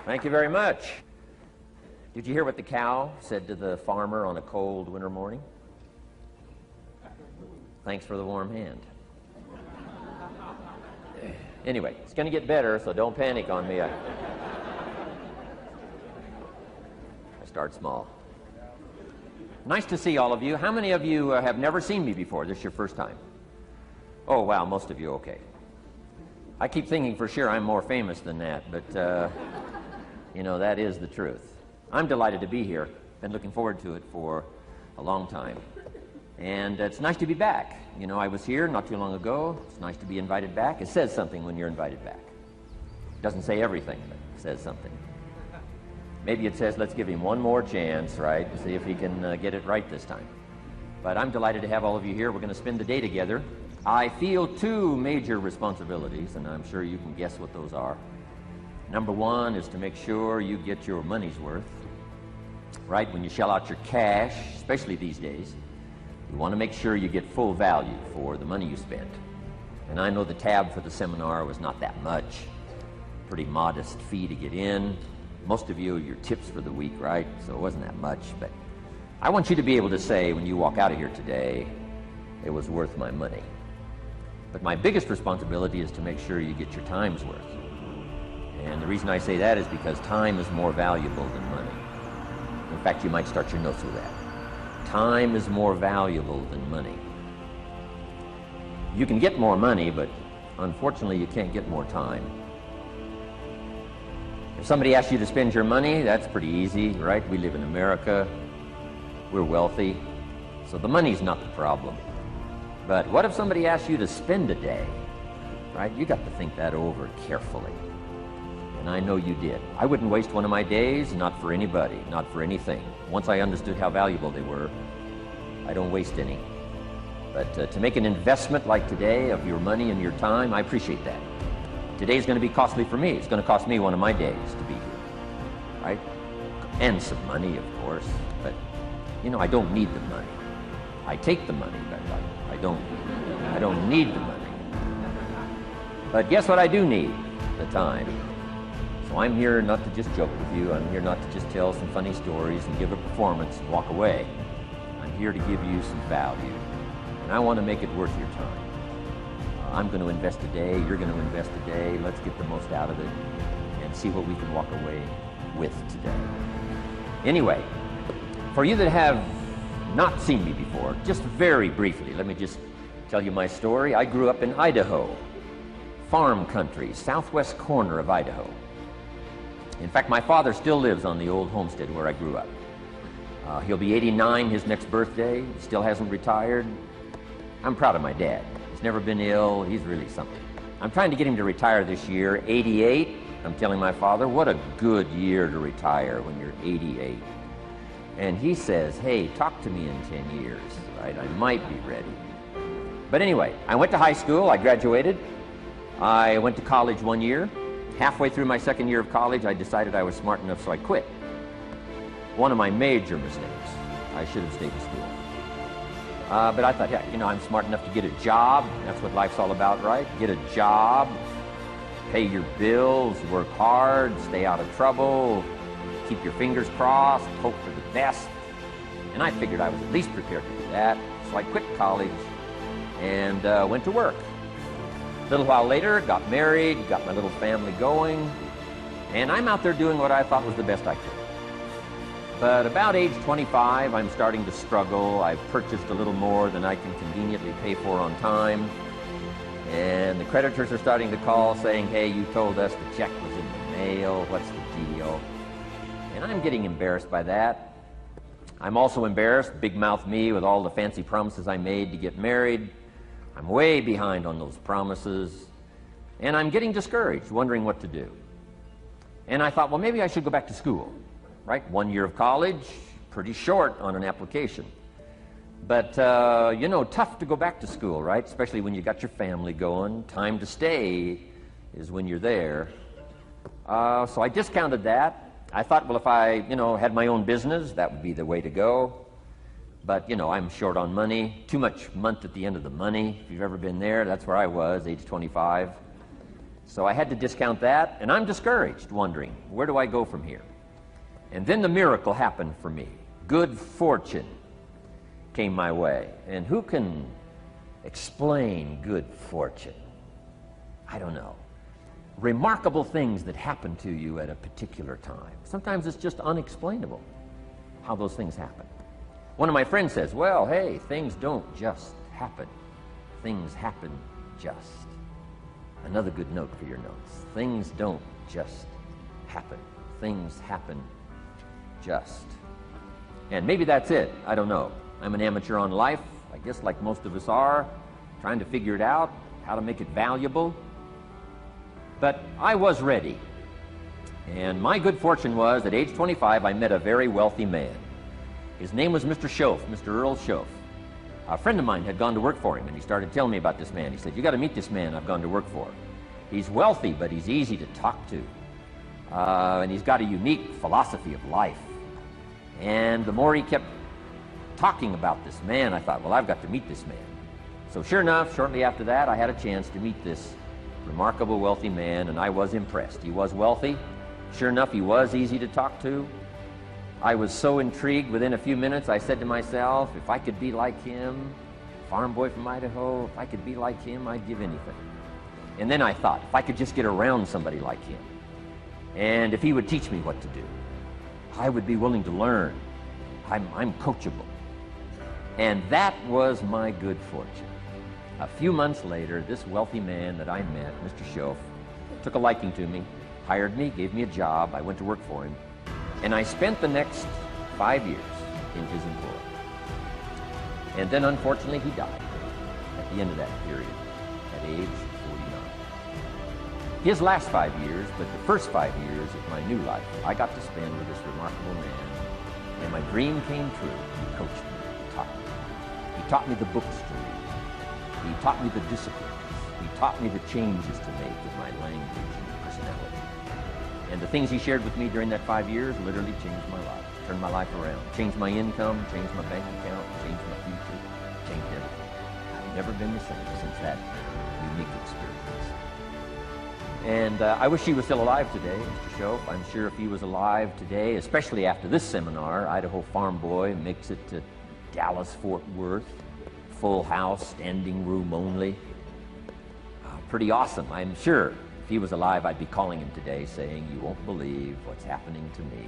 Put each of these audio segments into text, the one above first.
Thank you very much. Did you hear what the cow said to the farmer on a cold winter morning? Thanks for the warm hand. Anyway, it's going to get better, so don't panic on me. I start small. Nice to see all of you. How many of you have never seen me before? This is your first time? Oh, wow, most of you, okay. I keep thinking for sure I'm more famous than that, but, you know, that is the truth. I'm delighted to be here. Been looking forward to it for a long time. And it's nice to be back. You know, I was here not too long ago. It's nice to be invited back. It says something when you're invited back. It doesn't say everything, but it says something. Maybe it says, let's give him one more chance, right, and see if he can get it right this time. But I'm delighted to have all of you here. We're going to spend the day together. I feel two major responsibilities, and I'm sure you can guess what those are. Number one is to make sure you get your money's worth, right? When you shell out your cash, especially these days, you want to make sure you get full value for the money you spent. And I know the tab for the seminar was not that much. Pretty modest fee to get in. Most of you, your tips for the week, right? So it wasn't that much, but I want you to be able to say when you walk out of here today, it was worth my money. But my biggest responsibility is to make sure you get your time's worth. And the reason I say that is because time is more valuable than money. In fact, you might start your notes with that. Time is more valuable than money. You can get more money, but unfortunately you can't get more time. If somebody asks you to spend your money, that's pretty easy, right? We live in America. We're wealthy. So the money's not the problem. But what if somebody asks you to spend a day, right? You got to think that over carefully. And I know you did. I wouldn't waste one of my days, not for anybody, not for anything. Once I understood how valuable they were, I don't waste any. But to make an investment like today of your money and your time, I appreciate that. Today's going to be costly for me. It's going to cost me one of my days to be here, right? And some money, of course. But, you know, I don't need the money. I take the money, but I don't need the money. But guess what I do need? The time. So I'm here not to just joke with you. I'm here not to just tell some funny stories and give a performance and walk away. I'm here to give you some value. And I want to make it worth your time. I'm going to invest a day. You're going to invest a day. Let's get the most out of it and see what we can walk away with today. Anyway, for you that have not seen me before, just very briefly, let me just tell you my story. I grew up in Idaho, farm country, southwest corner of Idaho. In fact, my father still lives on the old homestead where I grew up. He'll be 89 his next birthday, still hasn't retired. I'm proud of my dad. He's never been ill, he's really something. I'm trying to get him to retire this year, 88. I'm telling my father, what a good year to retire when you're 88. And he says, hey, talk to me in 10 years, right? I might be ready. But anyway, I went to high school, I graduated. I went to college 1 year. Halfway through my second year of college, I decided I was smart enough, so I quit. One of my major mistakes. I should have stayed in school. But I thought, yeah, you know, I'm smart enough to get a job. That's what life's all about, right? Get a job, pay your bills, work hard, stay out of trouble, keep your fingers crossed, hope for the best. And I figured I was at least prepared to do that. So I quit college and went to work. A little while later, got married, got my little family going, and I'm out there doing what I thought was the best I could. But about age 25, I'm starting to struggle. I've purchased a little more than I can conveniently pay for on time. And the creditors are starting to call saying, hey, you told us the check was in the mail. What's the deal? And I'm getting embarrassed by that. I'm also embarrassed, big mouth me, with all the fancy promises I made to get married. I'm way behind on those promises. And I'm getting discouraged, wondering what to do. And I thought, well, maybe I should go back to school. Right? 1 year of college, pretty short on an application. But, you know, tough to go back to school, right? Especially when you got your family going. Time to stay is when you're there. So I discounted that. I thought, well, if I, you know, had my own business, that would be the way to go. But, you know, I'm short on money. Too much month at the end of the money. If you've ever been there, that's where I was, age 25. So I had to discount that, and I'm discouraged, wondering, where do I go from here? And then the miracle happened for me. Good fortune came my way. And who can explain good fortune? I don't know. Remarkable things that happen to you at a particular time. Sometimes it's just unexplainable how those things happen. One of my friends says, well, hey, things don't just happen. Things happen just. Another good note for your notes. Things don't just happen. Things happen just. And maybe that's it. I don't know. I'm an amateur on life, I guess like most of us are, trying to figure it out, how to make it valuable. But I was ready. And my good fortune was, at age 25, I met a very wealthy man. His name was Mr. Shoaff, Mr. Earl Shoaff. A friend of mine had gone to work for him, and he started telling me about this man. He said, you got to meet this man I've gone to work for. He's wealthy, but he's easy to talk to. And he's got a unique philosophy of life. And the more he kept talking about this man, I thought, well, I've got to meet this man. So sure enough, shortly after that, I had a chance to meet this remarkable wealthy man, and I was impressed. He was wealthy. Sure enough, he was easy to talk to. I was so intrigued, within a few minutes, I said to myself, if I could be like him, farm boy from Idaho, if I could be like him, I'd give anything. And then I thought, if I could just get around somebody like him, and if he would teach me what to do, I would be willing to learn. I'm coachable. And that was my good fortune. A few months later, this wealthy man that I met, Mr. Shoaff, took a liking to me, hired me, gave me a job. I went to work for him. And I spent the next 5 years in his employ. And then, unfortunately, he died at the end of that period, at age 49. His last 5 years, but the first 5 years of my new life, I got to spend with this remarkable man. And my dream came true. He coached me, he taught me. He taught me the books to read. He taught me the disciplines. He taught me the changes to make in my language and personality. And the things he shared with me during that 5 years literally changed my life, turned my life around, changed my income, changed my bank account, changed my future, changed everything. I've never been the same since that unique experience. And I wish he was still alive today, Mr. Shoaff. I'm sure if he was alive today, especially after this seminar, Idaho Farm Boy makes it to Dallas-Fort Worth, full house, standing room only. Pretty awesome, I'm sure. If he was alive, I'd be calling him today saying, you won't believe what's happening to me.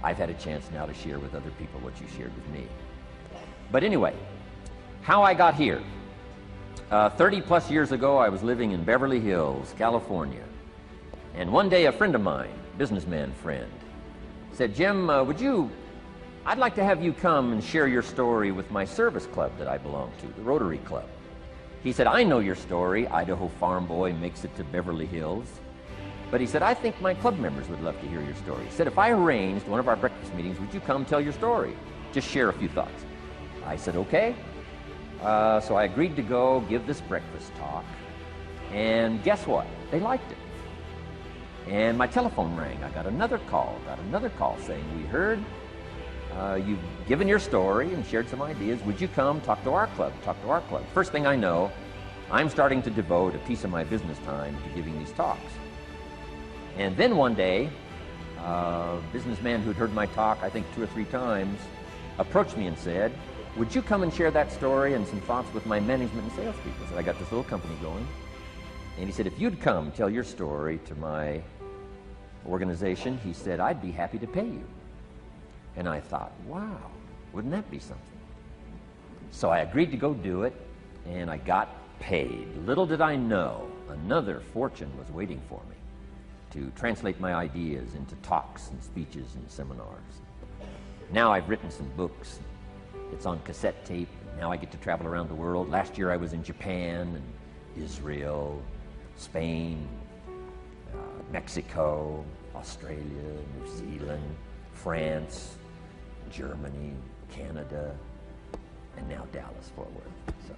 I've had a chance now to share with other people what you shared with me. But anyway, how I got here. 30 plus years ago, I was living in Beverly Hills, California. And one day a friend of mine, businessman friend, said, Jim, I'd like to have you come and share your story with my service club that I belong to, the Rotary Club. He said, I know your story, Idaho Farm Boy makes it to Beverly Hills. But he said, I think my club members would love to hear your story. He said, if I arranged one of our breakfast meetings, would you come tell your story? Just share a few thoughts. I said, okay. So I agreed to go give this breakfast talk. And guess what? They liked it. And my telephone rang. I got another call saying, we heard you've given your story and shared some ideas. Would you come talk to our club? First thing I know, I'm starting to devote a piece of my business time to giving these talks. And then one day, a businessman who'd heard my talk, I think 2 or 3 times, approached me and said, would you come and share that story and some thoughts with my management and salespeople? I said, I got this little company going. And he said, if you'd come tell your story to my organization, he said, I'd be happy to pay you. And I thought, wow, wouldn't that be something? So I agreed to go do it, and I got paid. Little did I know, another fortune was waiting for me to translate my ideas into talks and speeches and seminars. Now I've written some books. It's on cassette tape. Now I get to travel around the world. Last year I was in Japan and Israel, Spain, Mexico, Australia, New Zealand, France, Germany, Canada, and now Dallas-Fort Worth. So.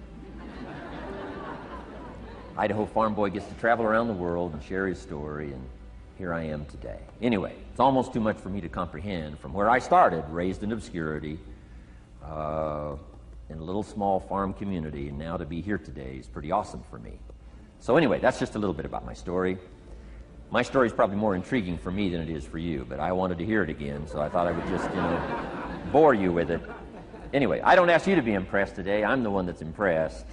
Idaho Farm Boy gets to travel around the world and share his story, and here I am today. Anyway, it's almost too much for me to comprehend. From where I started, raised in obscurity, in a little small farm community, and now to be here today is pretty awesome for me. So anyway, that's just a little bit about my story. My story is probably more intriguing for me than it is for you, but I wanted to hear it again, so I thought I would just, bore you with it. Anyway, I don't ask you to be impressed today. I'm the one that's impressed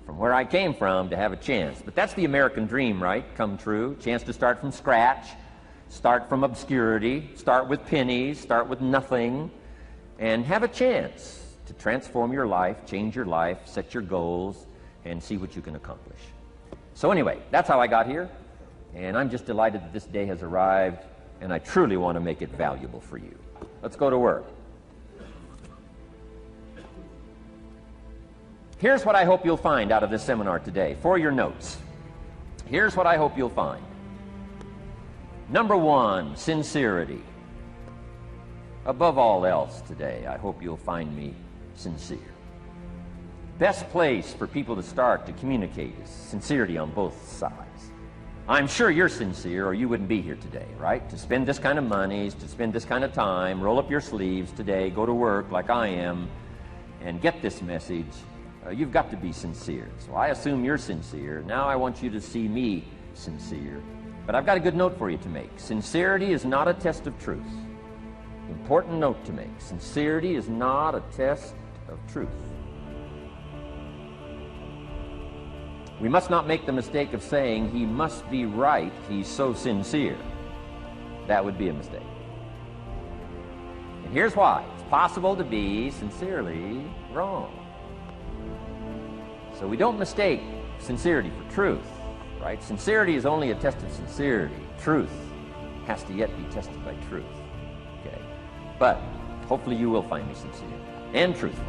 from where I came from to have a chance. But that's the American dream, right? Come true. Chance to start from scratch, start from obscurity, start with pennies, start with nothing, and have a chance to transform your life, change your life, set your goals, and see what you can accomplish. So anyway, that's how I got here. And I'm just delighted that this day has arrived, and I truly want to make it valuable for you. Let's go to work. Here's what I hope you'll find out of this seminar today, for your notes. Here's what I hope you'll find. Number one, sincerity. Above all else today, I hope you'll find me sincere. Best place for people to start to communicate is sincerity on both sides. I'm sure you're sincere or you wouldn't be here today, right? To spend this kind of money, to spend this kind of time, roll up your sleeves today, go to work like I am, and get this message. You've got to be sincere. So I assume you're sincere. Now I want you to see me sincere. But I've got a good note for you to make. Sincerity is not a test of truth. Important note to make. Sincerity is not a test of truth. We must not make the mistake of saying he must be right, he's so sincere. That would be a mistake. And here's why. It's possible to be sincerely wrong. So we don't mistake sincerity for truth, right? Sincerity is only a test of sincerity. Truth has to yet be tested by truth. Okay? But hopefully you will find me sincere and truthful.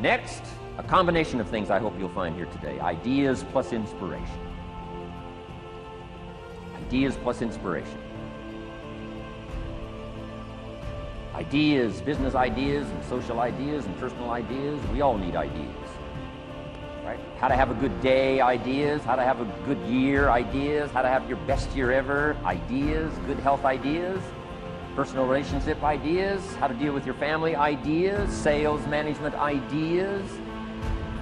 Next, a combination of things I hope you'll find here today. Ideas plus inspiration. Ideas plus inspiration. Ideas, business ideas, and social ideas, and personal ideas. We all need ideas. Right? How to have a good day ideas, how to have a good year ideas, how to have your best year ever ideas, good health ideas, personal relationship ideas, how to deal with your family ideas, sales management ideas,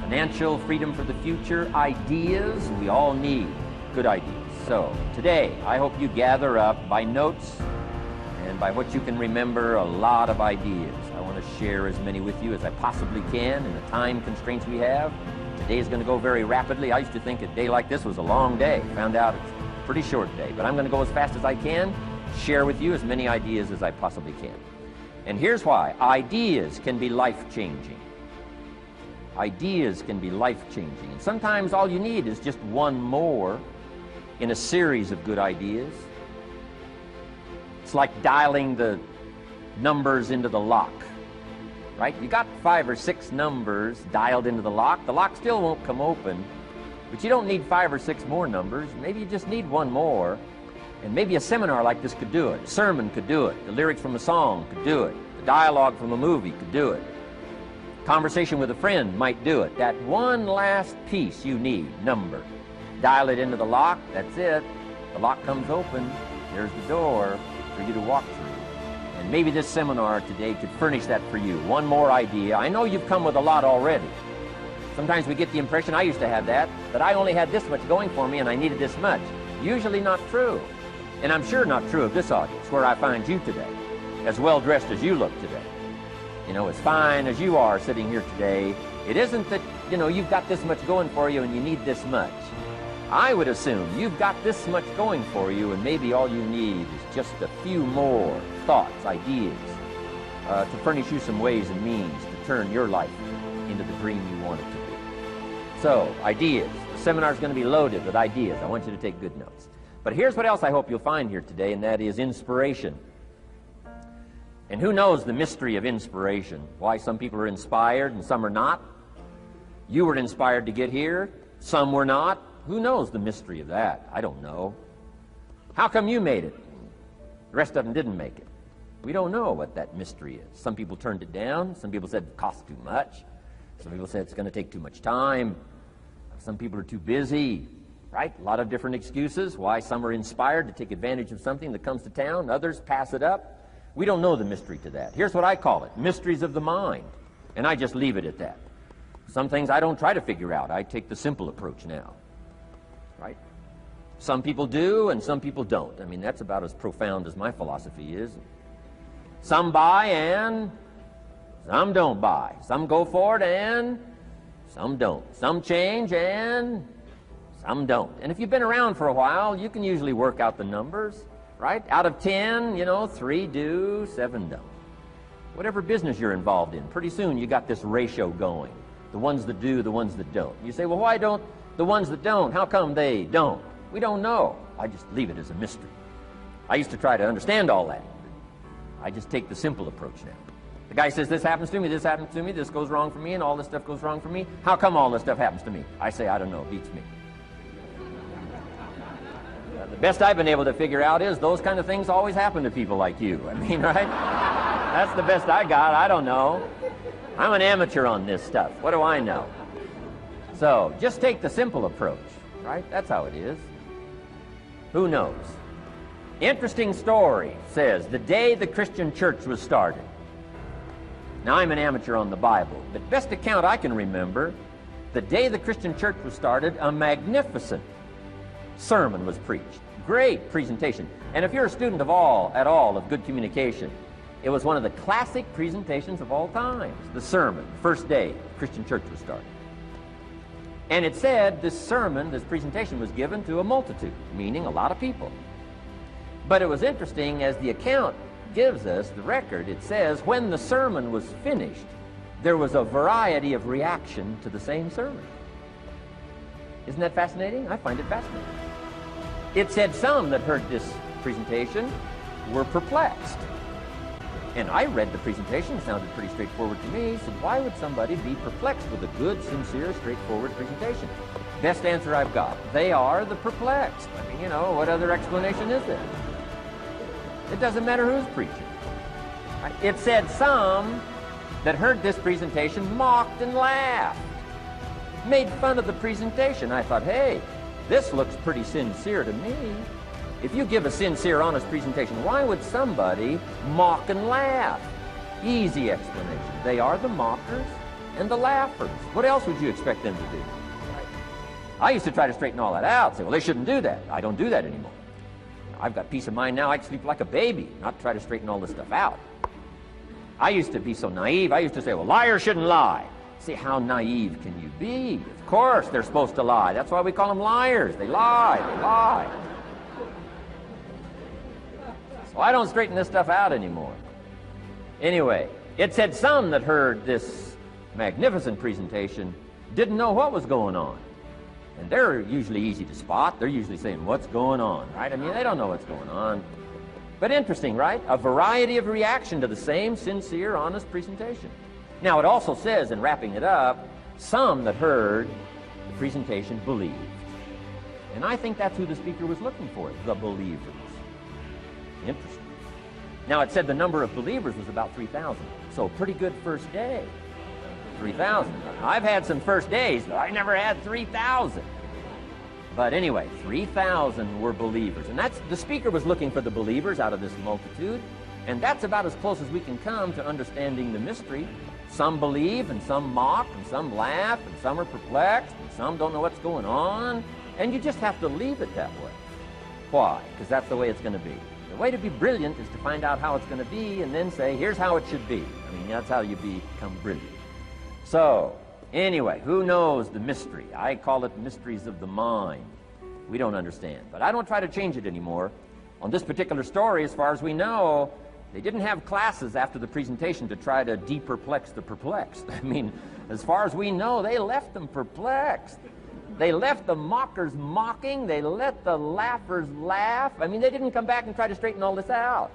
financial freedom for the future ideas. We all need good ideas. So today, I hope you gather up by notes and by what you can remember a lot of ideas. I want to share as many with you as I possibly can in the time constraints we have. Today is going to go very rapidly. I used to think a day like this was a long day. Found out it's a pretty short day. But I'm going to go as fast as I can, share with you as many ideas as I possibly can. And here's why. Ideas can be life-changing. Ideas can be life-changing. And sometimes all you need is just one more in a series of good ideas. It's like dialing the numbers into the lock. Right? You got 5 or 6 numbers dialed into the lock. The lock still won't come open, but you don't need 5 or 6 more numbers. Maybe you just need one more, and maybe a seminar like this could do it. A sermon could do it. The lyrics from a song could do it. The dialogue from a movie could do it. Conversation with a friend might do it. That one last piece you need, number. Dial it into the lock, that's it. The lock comes open, there's the door for you to walk through. And maybe this seminar today could furnish that for you. One more idea. I know you've come with a lot already. Sometimes we get the impression, I used to have that I only had this much going for me and I needed this much. Usually not true. And I'm sure not true of this audience, where I find you today, as well dressed as you look today. As fine as you are sitting here today, it isn't that, you've got this much going for you and you need this much. I would assume you've got this much going for you and maybe all you need is just a few more thoughts, ideas, to furnish you some ways and means to turn your life into the dream you want it to be. So, ideas. The seminar is going to be loaded with ideas. I want you to take good notes. But here's what else I hope you'll find here today, and that is inspiration. And who knows the mystery of inspiration? Why some people are inspired and some are not? You were inspired to get here. Some were not. Who knows the mystery of that? I don't know. How come you made it? The rest of them didn't make it. We don't know what that mystery is. Some people turned it down. Some people said it costs too much. Some people said it's going to take too much time. Some people are too busy, right? A lot of different excuses why some are inspired to take advantage of something that comes to town. Others pass it up. We don't know the mystery to that. Here's what I call it, mysteries of the mind. And I just leave it at that. Some things I don't try to figure out. I take the simple approach now. right? Some people do and some people don't. I mean, that's about as profound as my philosophy is. Some buy and some don't buy. Some go for it and some don't. Some change and some don't. And if you've been around for a while, you can usually work out the numbers, right? Out of 10, 3 do, 7 don't. Whatever business you're involved in, pretty soon you got this ratio going. The ones that do, the ones that don't. You say, well, why don't the ones that don't, how come they don't? We don't know. I just leave it as a mystery. I used to try to understand all that. I just take the simple approach now. The guy says, this happens to me, this happens to me, this goes wrong for me, and all this stuff goes wrong for me. How come all this stuff happens to me? I say, I don't know, it beats me. The best I've been able to figure out is those kind of things always happen to people like you. I mean, right? That's the best I got. I don't know. I'm an amateur on this stuff. What do I know? So, just take the simple approach, right? That's how it is. Who knows? Interesting story says the day the Christian church was started. Now, I'm an amateur on the Bible, but best account I can remember, the day the Christian church was started, a magnificent sermon was preached. Great presentation. And if you're a student at all of good communication, it was one of the classic presentations of all times. The sermon, first day Christian church was started. And it said this sermon, this presentation was given to a multitude, meaning a lot of people. But it was interesting, as the account gives us, the record, it says, when the sermon was finished, there was a variety of reaction to the same sermon. Isn't that fascinating? I find it fascinating. It said some that heard this presentation were perplexed. And I read the presentation, it sounded pretty straightforward to me. So why would somebody be perplexed with a good, sincere, straightforward presentation? Best answer I've got. They are the perplexed. I mean, what other explanation is there? It doesn't matter who's preaching. It said some that heard this presentation mocked and laughed, made fun of the presentation. I thought, hey, this looks pretty sincere to me. If you give a sincere, honest presentation, why would somebody mock and laugh? Easy explanation. They are the mockers and the laughers. What else would you expect them to do? I used to try to straighten all that out, say, well, they shouldn't do that. I don't do that anymore. I've got peace of mind now. I can sleep like a baby, not try to straighten all this stuff out. I used to be so naive. I used to say, well, liars shouldn't lie. See, how naive can you be? Of course they're supposed to lie. That's why we call them liars. They lie. They lie. So I don't straighten this stuff out anymore. Anyway, it said some that heard this magnificent presentation didn't know what was going on. And they're usually easy to spot. They're usually saying, what's going on, right? I mean, they don't know what's going on. But interesting, right? A variety of reaction to the same sincere, honest presentation. Now, it also says, in wrapping it up, some that heard the presentation believed. And I think that's who the speaker was looking for, the believers. Interesting. Now, it said the number of believers was about 3,000. So, pretty good first day. 3,000. I've had some first days, but I never had 3,000. But anyway, 3,000 were believers. And that's, the speaker was looking for the believers out of this multitude. And that's about as close as we can come to understanding the mystery. Some believe, and some mock, and some laugh, and some are perplexed, and some don't know what's going on. And you just have to leave it that way. Why? Because that's the way it's going to be. The way to be brilliant is to find out how it's going to be and then say, here's how it should be. I mean, that's how you become brilliant. So, anyway, who knows the mystery? I call it mysteries of the mind. We don't understand. But I don't try to change it anymore. On this particular story, as far as we know, they didn't have classes after the presentation to try to de-perplex the perplexed. I mean, as far as we know, they left them perplexed. They left the mockers mocking. They let the laughers laugh. I mean, they didn't come back and try to straighten all this out.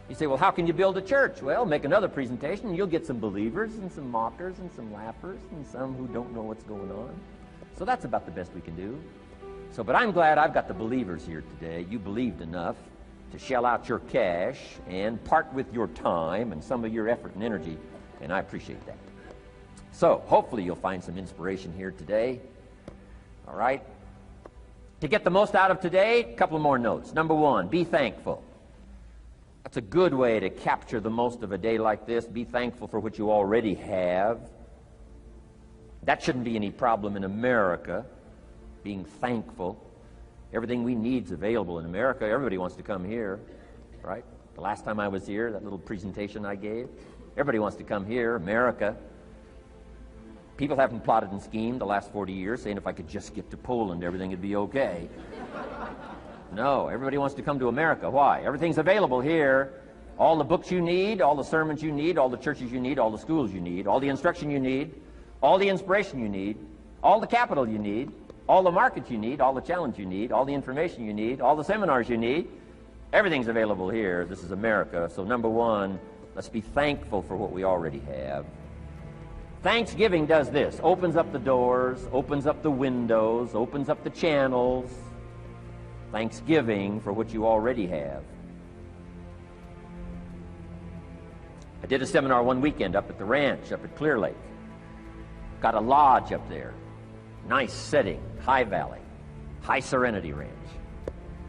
You say, well, how can you build a church? Well, make another presentation, and you'll get some believers and some mockers and some laughers and some who don't know what's going on. So that's about the best we can do. So, but I'm glad I've got the believers here today. You believed enough to shell out your cash and part with your time and some of your effort and energy, and I appreciate that. So, hopefully you'll find some inspiration here today. All right? To get the most out of today, a couple more notes. Number one, be thankful. That's a good way to capture the most of a day like this. Be thankful for what you already have. That shouldn't be any problem in America, being thankful. Everything we need is available in America. Everybody wants to come here, right? The last time I was here, that little presentation I gave, everybody wants to come here, America. People haven't plotted and schemed the last 40 years saying if I could just get to Poland, everything would be okay. No, everybody wants to come to America. Why? Everything's available here. All the books you need, all the sermons you need, all the churches you need, all the schools you need, all the instruction you need, all the inspiration you need, all the capital you need, all the markets you need, all the challenge you need, all the information you need, all the seminars you need. Everything's available here. This is America. So number one, let's be thankful for what we already have. Thanksgiving does this. Opens up the doors, opens up the windows, opens up the channels. Thanksgiving for what you already have. I did a seminar one weekend up at the ranch, up at Clear Lake. Got a lodge up there. Nice setting, high valley, high serenity ranch.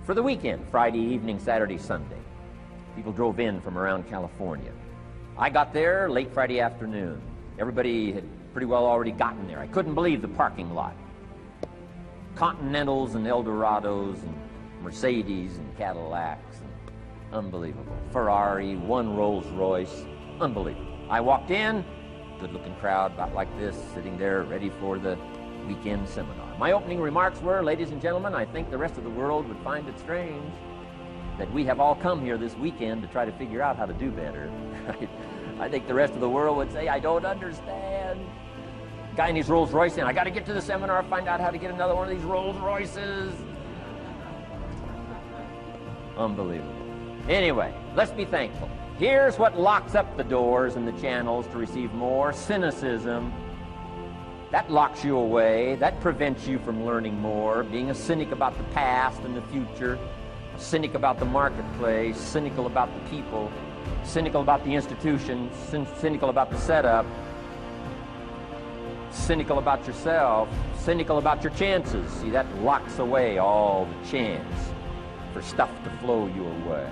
For the weekend, Friday evening, Saturday, Sunday. People drove in from around California. I got there late Friday afternoon. Everybody had pretty well already gotten there. I couldn't believe the parking lot. Continentals and Eldorados and Mercedes and Cadillacs. And unbelievable. Ferrari, one Rolls Royce. Unbelievable. I walked in, good-looking crowd about like this, sitting there ready for the weekend seminar. My opening remarks were, ladies and gentlemen, I think the rest of the world would find it strange that we have all come here this weekend to try to figure out how to do better. I think the rest of the world would say, I don't understand. Guy in his Rolls Royce saying, I got to get to the seminar, find out how to get another one of these Rolls Royces. Unbelievable. Anyway, let's be thankful. Here's what locks up the doors and the channels to receive more: cynicism. That locks you away. That prevents you from learning more. Being a cynic about the past and the future, a cynic about the marketplace, cynical about the people, cynical about the institutions, cynical about the setup, cynical about yourself, cynical about your chances. See, that locks away all the chance for stuff to flow your way.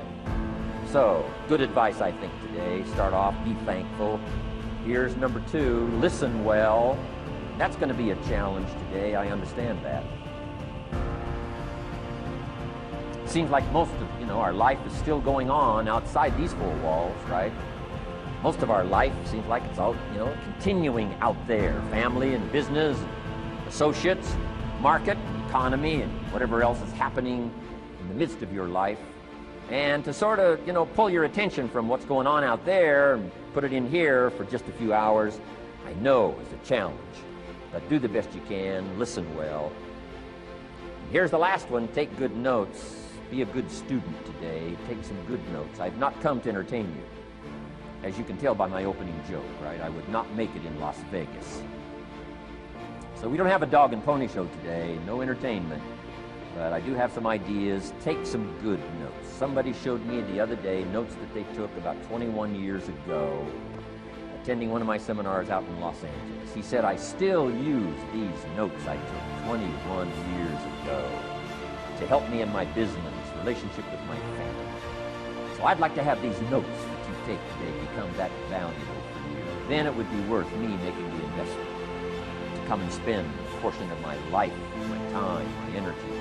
So, good advice, I think, today. Start off, be thankful. Here's number two, listen well. That's going to be a challenge today. I understand that. Seems like most of, our life is still going on outside these four walls, right? Most of our life seems like it's all, continuing out there. Family and business, associates, market, economy, and whatever else is happening in the midst of your life. And to sort of, pull your attention from what's going on out there and put it in here for just a few hours, I know is a challenge. But do the best you can, listen well. Here's the last one, take good notes. Be a good student today, take some good notes. I've not come to entertain you. As you can tell by my opening joke, right? I would not make it in Las Vegas. So we don't have a dog and pony show today, no entertainment. But I do have some ideas. Take some good notes. Somebody showed me the other day notes that they took about 21 years ago, attending one of my seminars out in Los Angeles. He said, I still use these notes I took 21 years ago to help me in my business, relationship with my family. So I'd like to have these notes that you take today become that valuable for you. Then it would be worth me making the investment to come and spend a portion of my life, my time, my energy here.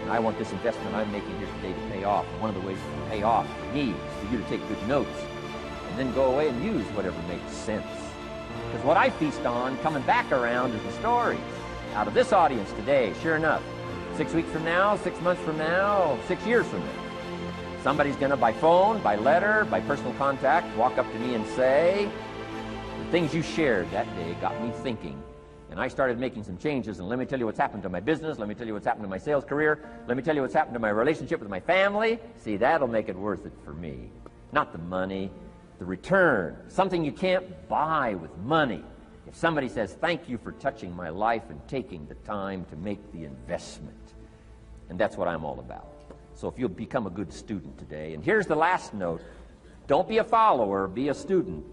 And I want this investment I'm making here today to pay off. And one of the ways it can pay off for me is for you to take good notes and then go away and use whatever makes sense. Because what I feast on coming back around is the stories out of this audience today, sure enough. 6 weeks from now, 6 months from now, 6 years from now, somebody's going to, by phone, by letter, by personal contact, walk up to me and say, the things you shared that day got me thinking. And I started making some changes, and let me tell you what's happened to my business, let me tell you what's happened to my sales career, let me tell you what's happened to my relationship with my family. See, that'll make it worth it for me. Not the money, the return, something you can't buy with money. If somebody says, thank you for touching my life and taking the time to make the investment. And that's what I'm all about. So if you'll become a good student today. And here's the last note. Don't be a follower, be a student.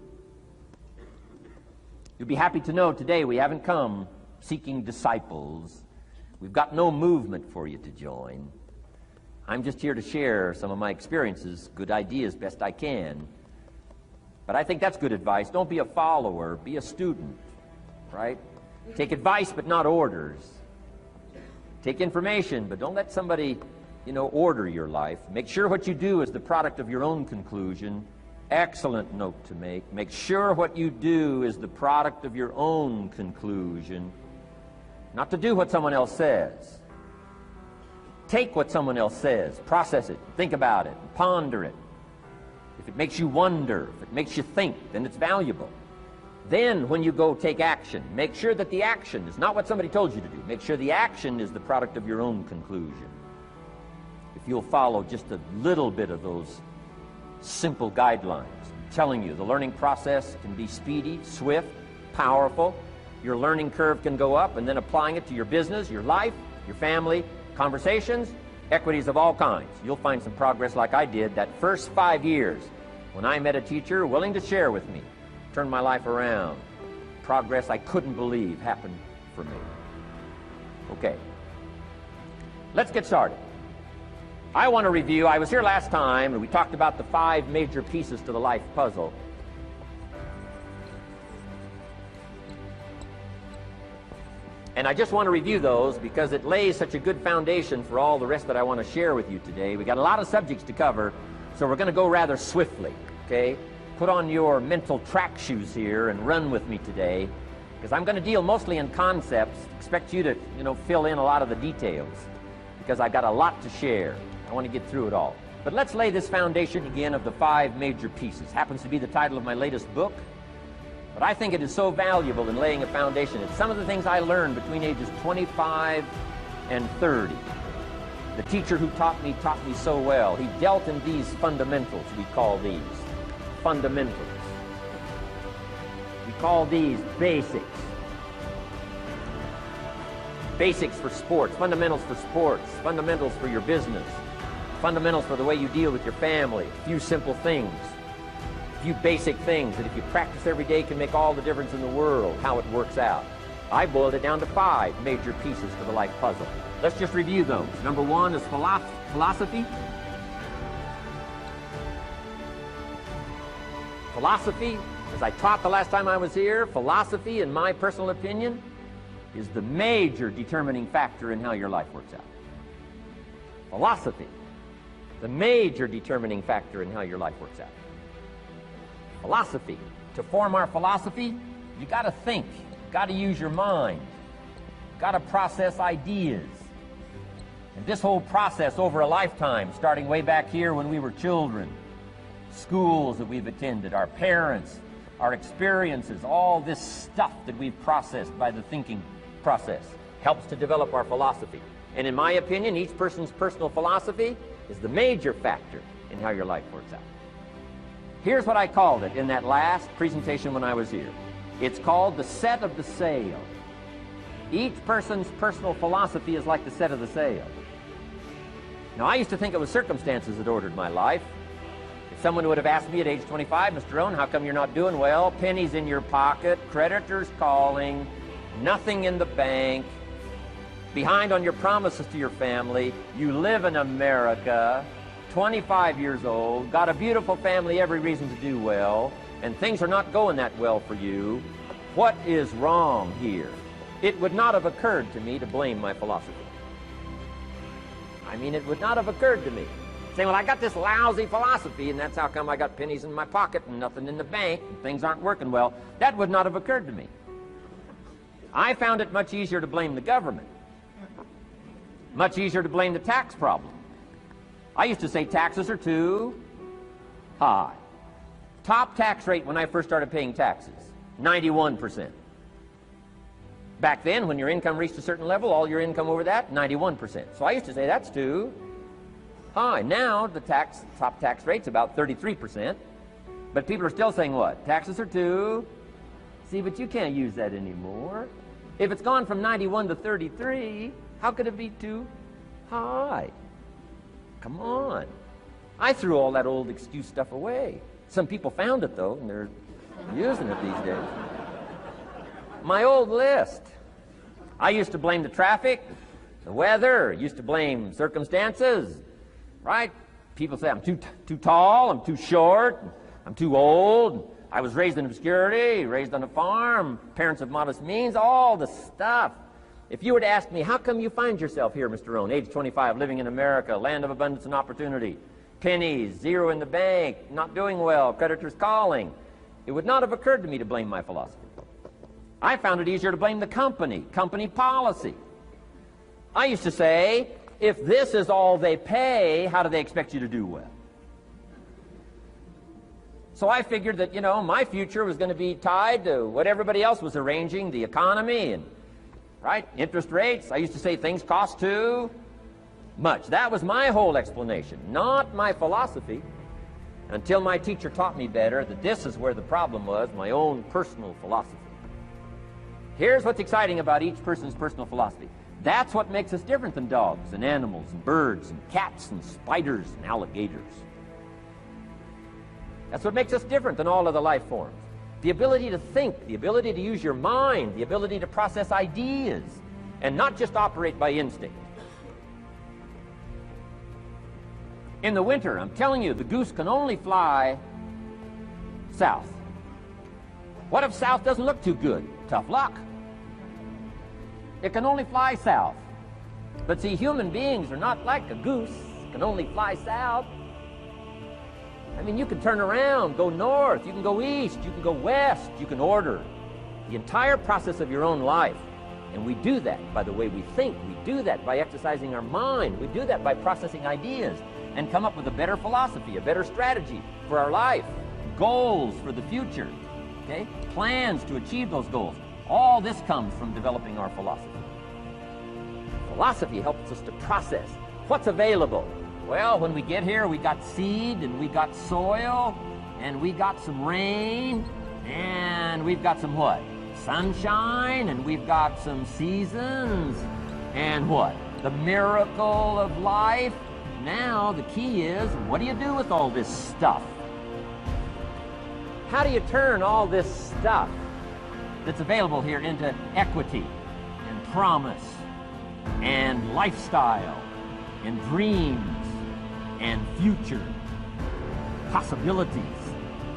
You'll be happy to know today we haven't come seeking disciples. We've got no movement for you to join. I'm just here to share some of my experiences, good ideas, best I can. But I think that's good advice. Don't be a follower, be a student, right? Take advice but not orders. Take information, but don't let somebody, order your life. Make sure what you do is the product of your own conclusion. Excellent note to make. Make sure what you do is the product of your own conclusion. Not to do what someone else says. Take what someone else says, process it, think about it, ponder it. If it makes you wonder, if it makes you think, then it's valuable. Then, when you go take action, make sure that the action is not what somebody told you to do. Make sure the action is the product of your own conclusion. If you'll follow just a little bit of those simple guidelines, I'm telling you, the learning process can be speedy, swift, powerful. Your learning curve can go up, and then applying it to your business, your life, your family, conversations, equities of all kinds. You'll find some progress like I did that first 5 years when I met a teacher willing to share with me, turned my life around. Progress I couldn't believe happened for me. Okay, let's get started. I want to review, I was here last time and we talked about the 5 major pieces to the life puzzle. And I just want to review those because it lays such a good foundation for all the rest that I want to share with you today. We got a lot of subjects to cover, so we're going to go rather swiftly, okay? Put on your mental track shoes here and run with me today, because I'm going to deal mostly in concepts. Expect you to, fill in a lot of the details, because I've got a lot to share. I want to get through it all. But let's lay this foundation again of the 5 major pieces. Happens to be the title of my latest book. But I think it is so valuable in laying a foundation. It's some of the things I learned between ages 25 and 30. The teacher who taught me so well. He dealt in these fundamentals, we call these. Fundamentals. We call these basics. Basics for sports, fundamentals for sports, fundamentals for your business, fundamentals for the way you deal with your family. A few simple things. Few basic things that if you practice every day can make all the difference in the world, how it works out. I boiled it down to 5 major pieces to the life puzzle. Let's just review those. Number 1 is philosophy. Philosophy, as I taught the last time I was here, philosophy, in my personal opinion, is the major determining factor in how your life works out. Philosophy, the major determining factor in how your life works out. Philosophy. To form our philosophy, you got to think, you got to use your mind, you got to process ideas. And this whole process over a lifetime, starting way back here when we were children, schools that we've attended, our parents, our experiences, all this stuff that we've processed by the thinking process helps to develop our philosophy. And in my opinion, each person's personal philosophy is the major factor in how your life works out. Here's what I called it in that last presentation when I was here. It's called the set of the sail. Each person's personal philosophy is like the set of the sail. Now, I used to think it was circumstances that ordered my life. If someone would have asked me at age 25, Mr. Rohn, how come you're not doing well? Pennies in your pocket, creditors calling, nothing in the bank, behind on your promises to your family, you live in America, 25 years old, got a beautiful family, every reason to do well, and things are not going that well for you. What is wrong here? It would not have occurred to me to blame my philosophy. I mean, it would not have occurred to me. Saying, well, I got this lousy philosophy, and that's how come I got pennies in my pocket and nothing in the bank, and things aren't working well. That would not have occurred to me. I found it much easier to blame the government. Much easier to blame the tax problem. I used to say taxes are too high. Top tax rate when I first started paying taxes, 91%. Back then, when your income reached a certain level, all your income over that, 91%. So I used to say that's too high. Now the top tax rate's about 33%. But people are still saying what? Taxes are too. See, but you can't use that anymore. If it's gone from 91 to 33, how could it be too high? Come on. I threw all that old excuse stuff away. Some people found it, though, and they're using it these days. My old list. I used to blame the traffic, the weather, used to blame circumstances, right? People say I'm too tall, I'm too short, I'm too old, I was raised in obscurity, raised on a farm, parents of modest means, all the stuff. If you were to ask me, how come you find yourself here, Mr. Rohn, age 25, living in America, land of abundance and opportunity, pennies, zero in the bank, not doing well, creditors calling, it would not have occurred to me to blame my philosophy. I found it easier to blame the company policy. I used to say, if this is all they pay, how do they expect you to do well? So I figured that, my future was going to be tied to what everybody else was arranging, the economy and, right, interest rates. I used to say things cost too much. That was my whole explanation, not my philosophy, until my teacher taught me better that this is where the problem was, my own personal philosophy. Here's what's exciting about each person's personal philosophy. That's what makes us different than dogs and animals and birds and cats and spiders and alligators. That's what makes us different than all other life forms. The ability to think, the ability to use your mind, the ability to process ideas, and not just operate by instinct. In the winter, I'm telling you, the goose can only fly south. What if south doesn't look too good? Tough luck. It can only fly south. But see, human beings are not like a goose. It can only fly south. I mean, you can turn around, go north, you can go east, you can go west, you can order the entire process of your own life. And we do that by the way we think. We do that by exercising our mind. We do that by processing ideas and come up with a better philosophy, a better strategy for our life, goals for the future, okay? Plans to achieve those goals. All this comes from developing our philosophy. Philosophy helps us to process what's available. Well, when we get here, we got seed, and we got soil, and we got some rain, and we've got some what? Sunshine, and we've got some seasons, and what? The miracle of life. Now, the key is, what do you do with all this stuff? How do you turn all this stuff that's available here into equity, and promise, and lifestyle, and dreams, and future possibilities?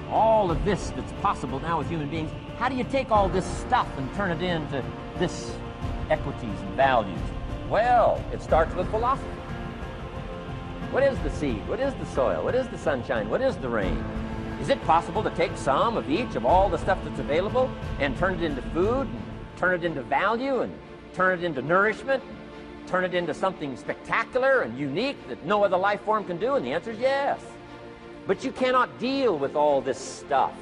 All of this that's possible now with human beings, how do you take all this stuff and turn it into this equities and values? Well, it starts with philosophy. What is the seed? What is the soil? What is the sunshine? What is the rain? Is it possible to take some of each of all the stuff that's available and turn it into food, and turn it into value, and turn it into nourishment, turn it into something spectacular and unique that no other life form can do? And the answer is yes. But you cannot deal with all this stuff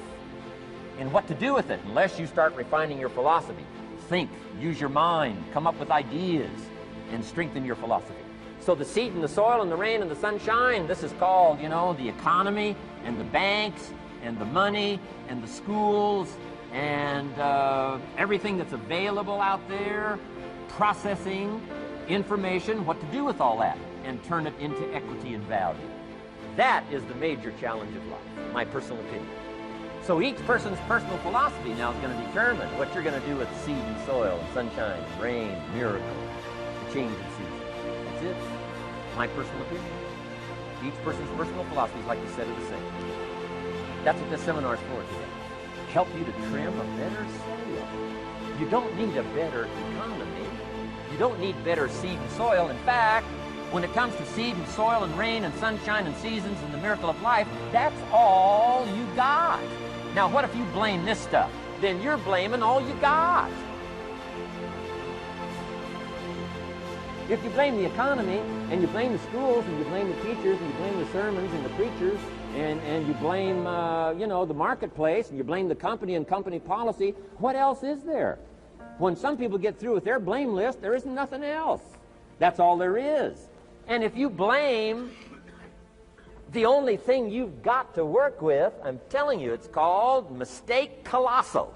and what to do with it unless you start refining your philosophy. Think, use your mind, come up with ideas, and strengthen your philosophy. So the seed and the soil and the rain and the sunshine, this is called, the economy and the banks and the money and the schools and everything that's available out there, processing information, what to do with all that, and turn it into equity and value. That is the major challenge of life, my personal opinion. So each person's personal philosophy now is going to determine what you're going to do with seed and soil and sunshine and rain, miracle, the change of season. That's it. My personal opinion. Each person's personal philosophy, like you said, are the same. That's what this seminar is for today. Help you to trim a better sail. You don't need a better economy. You don't need better seed and soil. In fact, when it comes to seed and soil and rain and sunshine and seasons and the miracle of life, that's all you got. Now, what if you blame this stuff? Then you're blaming all you got. If you blame the economy, and you blame the schools, and you blame the teachers, and you blame the sermons and the preachers, and you blame, the marketplace, and you blame the company and company policy, what else is there? When some people get through with their blame list, there isn't nothing else. That's all there is. And if you blame the only thing you've got to work with, I'm telling you, it's called mistake colossal.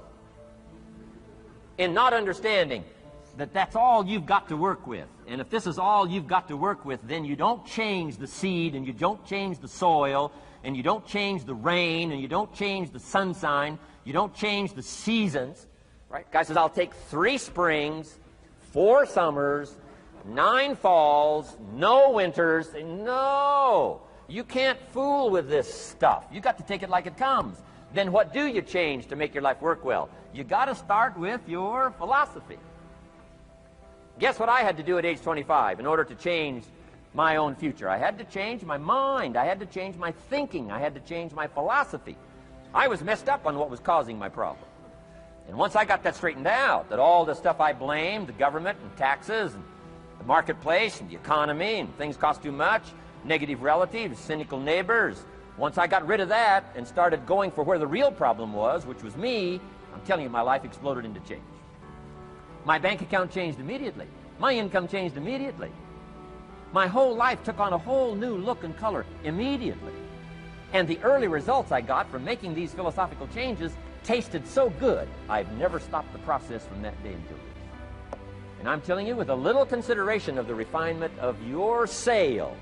In not understanding that that's all you've got to work with. And if this is all you've got to work with, then you don't change the seed, and you don't change the soil, and you don't change the rain, and you don't change the sunshine, you don't change the seasons. Right? Guy says, I'll take 3 springs, 4 summers, 9 falls, no winters. No, you can't fool with this stuff. You got to take it like it comes. Then what do you change to make your life work well? You got to start with your philosophy. Guess what I had to do at age 25 in order to change my own future? I had to change my mind. I had to change my thinking. I had to change my philosophy. I was messed up on what was causing my problem. And once I got that straightened out, that all the stuff I blamed, the government and taxes and the marketplace and the economy and things cost too much, negative relatives, cynical neighbors, once I got rid of that and started going for where the real problem was, which was me, I'm telling you, my life exploded into change. My bank account changed immediately. My income changed immediately. My whole life took on a whole new look and color immediately. And the early results I got from making these philosophical changes tasted so good, I've never stopped the process from that day until this. And I'm telling you, with a little consideration of the refinement of your sail,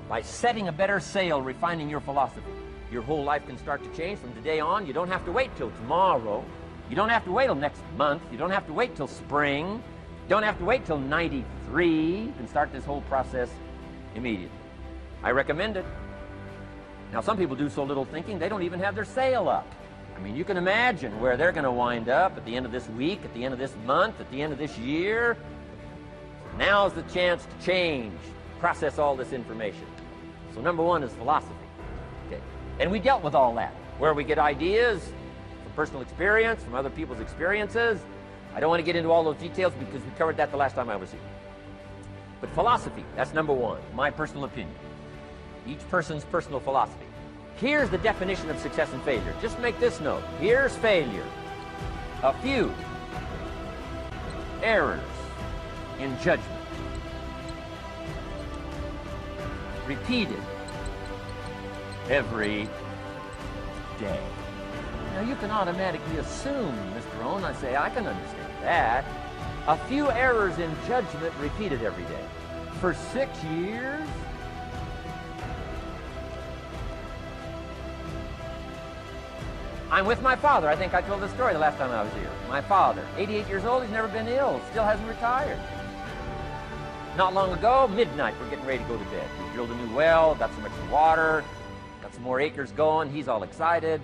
by setting a better sail, refining your philosophy, your whole life can start to change from today on. You don't have to wait till tomorrow. You don't have to wait till next month. You don't have to wait till spring. You don't have to wait till 93. You can start this whole process immediately. I recommend it. Now, some people do so little thinking, they don't even have their sail up. I mean, you can imagine where they're going to wind up at the end of this week, at the end of this month, at the end of this year. Now's the chance to change, process all this information. So number one is philosophy. Okay. And we dealt with all that, where we get ideas from personal experience, from other people's experiences. I don't want to get into all those details because we covered that the last time I was here. But philosophy, that's number one, my personal opinion. Each person's personal philosophy. Here's the definition of success and failure. Just make this note. Here's failure. A few errors in judgment. Repeated every day. Now you can automatically assume, Mr. Rohn, I say, I can understand that. A few errors in judgment repeated every day. For 6 years? I'm with my father. I think I told this story the last time I was here. My father, 88 years old, he's never been ill, still hasn't retired. Not long ago, midnight, we're getting ready to go to bed. We drilled a new well, got some extra water, got some more acres going. He's all excited.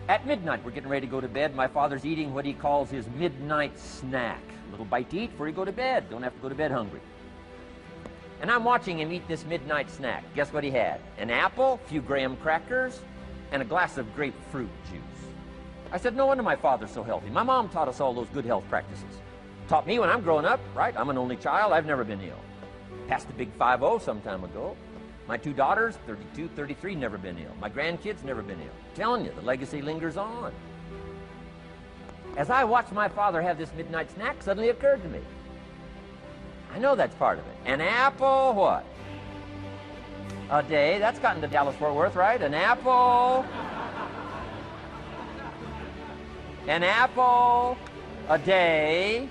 At midnight, we're getting ready to go to bed. My father's eating what he calls his midnight snack. A little bite to eat before you go to bed. Don't have to go to bed hungry. And I'm watching him eat this midnight snack. Guess what he had? An apple, a few graham crackers, and a glass of grapefruit juice. I said, no wonder my father's so healthy. My mom taught us all those good health practices. Taught me when I'm growing up, right? I'm an only child. I've never been ill. Passed the big 5-0 some time ago. My two daughters, 32, 33, never been ill. My grandkids, never been ill. I'm telling you, the legacy lingers on. As I watched my father have this midnight snack, suddenly occurred to me. I know that's part of it. An apple, what? A day. That's gotten to Dallas-Fort Worth, right? An apple. An apple a day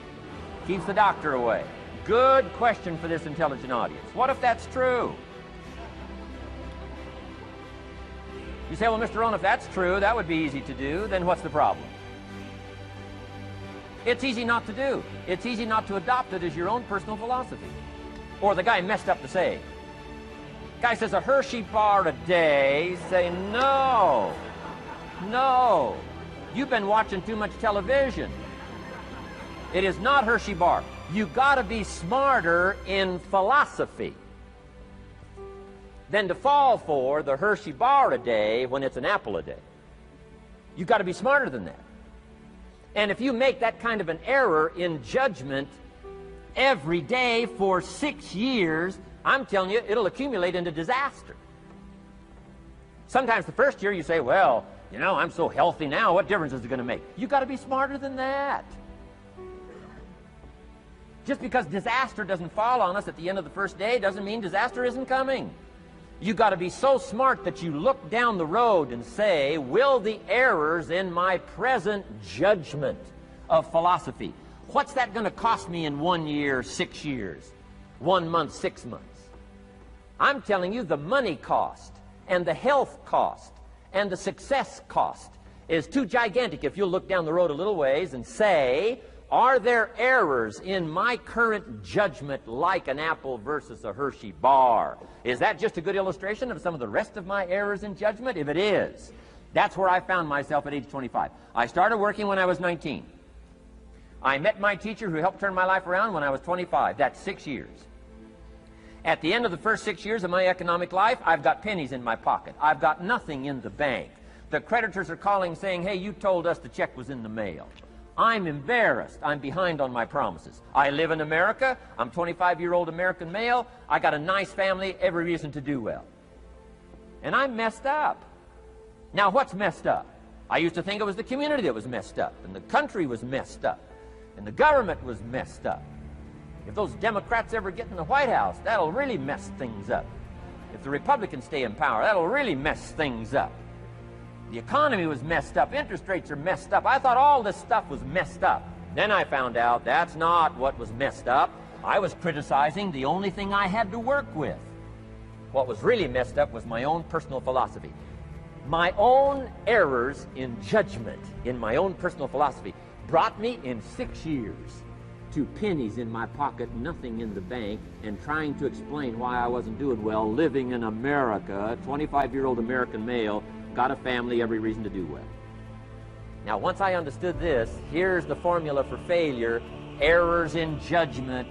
keeps the doctor away. Good question for this intelligent audience. What if that's true? You say, well, Mr. Rohn, if that's true, that would be easy to do. Then what's the problem? It's easy not to do. It's easy not to adopt it as your own personal philosophy. Or the guy messed up the saying. Guy says a Hershey bar a day. Say, no. No. You've been watching too much television. It is not Hershey bar. You got to be smarter in philosophy than to fall for the Hershey bar a day when it's an apple a day. You've got to be smarter than that. And if you make that kind of an error in judgment every day for 6 years, I'm telling you, it'll accumulate into disaster. Sometimes the first year you say, well, you know, I'm so healthy now, what difference is it going to make? You've got to be smarter than that. Just because disaster doesn't fall on us at the end of the first day doesn't mean disaster isn't coming. You've got to be so smart that you look down the road and say, will the errors in my present judgment of philosophy, what's that going to cost me in 1 year, 6 years, 1 month, 6 months? I'm telling you, the money cost and the health cost and the success cost is too gigantic if you'll look down the road a little ways and say, are there errors in my current judgment like an apple versus a Hershey bar? Is that just a good illustration of some of the rest of my errors in judgment? If it is, that's where I found myself at age 25. I started working when I was 19. I met my teacher who helped turn my life around when I was 25. That's 6 years. At the end of the first 6 years of my economic life, I've got pennies in my pocket. I've got nothing in the bank. The creditors are calling saying, hey, you told us the check was in the mail. I'm embarrassed. I'm behind on my promises. I live in America. I'm 25-year-old American male. I got a nice family, every reason to do well. And I'm messed up. Now, what's messed up? I used to think it was the community that was messed up, and the country was messed up, and the government was messed up. If those Democrats ever get in the White House, that'll really mess things up. If the Republicans stay in power, that'll really mess things up. The economy was messed up. Interest rates are messed up. I thought all this stuff was messed up. Then I found out that's not what was messed up. I was criticizing the only thing I had to work with. What was really messed up was my own personal philosophy. My own errors in judgment in my own personal philosophy brought me in 6 years to pennies in my pocket, nothing in the bank, and trying to explain why I wasn't doing well, living in America, 25-year-old American male, got a family, every reason to do well. Now, once I understood this, here's the formula for failure: errors in judgment,